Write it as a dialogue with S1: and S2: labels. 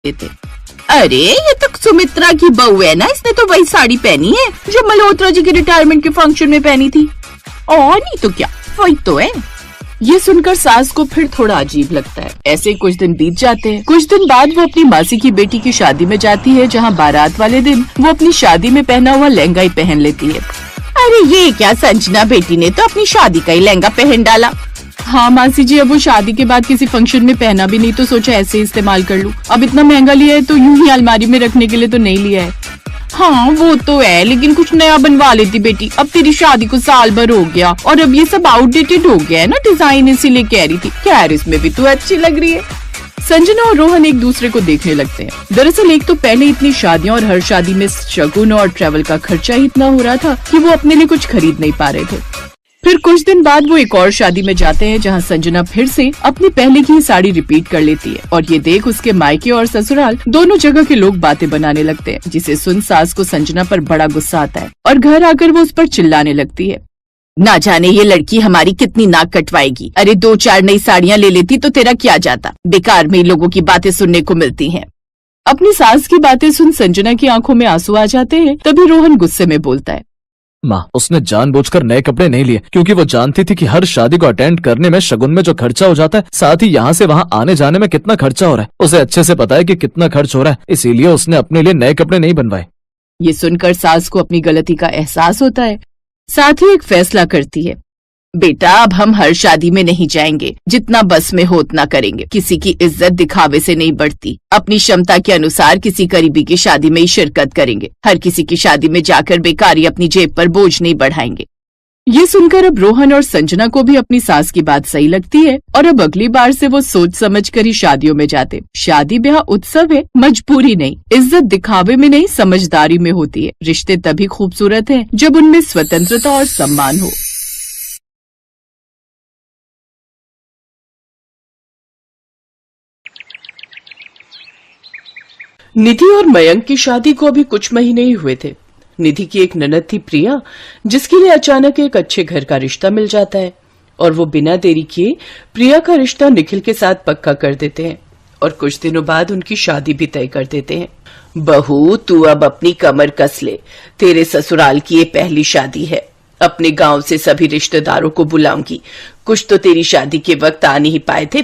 S1: देते। अरे ये तो सुमित्रा की बहू है ना, इसने तो वही साड़ी पहनी है जो मल्होत्रा जी के रिटायरमेंट के फंक्शन में पहनी थी। और नहीं तो क्या, वही तो है। ये सुनकर सास को फिर थोड़ा अजीब लगता है। ऐसे कुछ दिन बीत जाते हैं। कुछ दिन बाद वो अपनी मासी की बेटी की शादी में जाती है, जहाँ बारात वाले दिन वो अपनी शादी में पहना हुआ लहंगा ही पहन लेती है। अरे ये क्या, संजना बेटी ने तो अपनी शादी का ही लहंगा पहन डाला। हाँ मासी जी, अब वो शादी के बाद किसी फंक्शन में पहना भी नहीं तो सोचा ऐसे इस्तेमाल कर लूं। अब इतना महंगा लिया है तो यूं ही अलमारी में रखने के लिए तो नहीं लिया है। हाँ वो तो है, लेकिन कुछ नया बनवा लेती बेटी। अब तेरी शादी को साल भर हो गया और अब ये सब आउटडेटेड हो गया है ना डिजाइन, इसीलिए कह रही थी। खैर इसमें भी तो अच्छी लग रही है। संजना और रोहन एक दूसरे को देखने लगते हैं। दरअसल एक तो पहले इतनी शादियां और हर शादी में शगुन और ट्रैवल का खर्चा ही इतना हो रहा था कि वो अपने लिए कुछ खरीद नहीं पा रहे थे। फिर कुछ दिन बाद वो एक और शादी में जाते हैं, जहां संजना फिर से अपनी पहले की साड़ी रिपीट कर लेती है और ये देख उसके मायके और ससुराल दोनों जगह के लोग बातें बनाने लगते हैं, जिसे सुन सास को संजना पर बड़ा गुस्सा आता है और घर आकर वो उस पर चिल्लाने लगती है। ना जाने ये लड़की हमारी कितनी नाक कटवाएगी। अरे 2-4 नई साड़ियां ले लेती तो तेरा क्या जाता, बेकार में लोगों की बातें सुनने को मिलती हैं। अपनी सास की बातें सुन संजना की आंखों में आंसू आ जाते हैं। तभी रोहन गुस्से में बोलता है,
S2: माँ उसने जानबूझकर नए कपड़े नहीं लिए क्योंकि वो जानती थी कि हर शादी को अटेंड करने में शगुन में जो खर्चा हो जाता है, साथ ही यहाँ से वहाँ आने जाने में कितना खर्चा हो रहा है, उसे अच्छे से पता है कि कितना खर्च हो रहा है, इसीलिए उसने अपने लिए नए कपड़े नहीं बनवाए।
S1: ये सुनकर सास को अपनी गलती का एहसास होता है। साथ ही एक फैसला करती है, बेटा अब हम हर शादी में नहीं जाएंगे, जितना बस में हो उतना करेंगे। किसी की इज्जत दिखावे से नहीं बढ़ती। अपनी क्षमता के अनुसार किसी करीबी की शादी में ही शिरकत करेंगे। हर किसी की शादी में जाकर बेकारी अपनी जेब पर बोझ नहीं बढ़ाएंगे। ये सुनकर अब रोहन और संजना को भी अपनी सास की बात सही लगती है और अब अगली बार से वो सोच समझ कर ही शादियों में जाते। शादी ब्याह उत्सव है, मजबूरी नहीं। इज्जत दिखावे में नहीं, समझदारी में होती है। रिश्ते तभी खूबसूरत हैं जब उनमें स्वतंत्रता और सम्मान हो। निधि और मयंक की शादी को अभी कुछ महीने ही हुए थे। निधि की एक ननद थी प्रिया, जिसके लिए अचानक एक अच्छे घर का रिश्ता मिल जाता है और वो बिना देरी किए प्रिया का रिश्ता निखिल के साथ पक्का कर देते हैं और कुछ दिनों बाद उनकी शादी भी तय कर देते हैं। बहू तू अब अपनी कमर कस ले, तेरे ससुराल की ये पहली शादी है। अपने गांव से सभी रिश्तेदारों को बुलाऊंगी। कुछ तो तेरी शादी के वक्त आ नहीं पाए थे,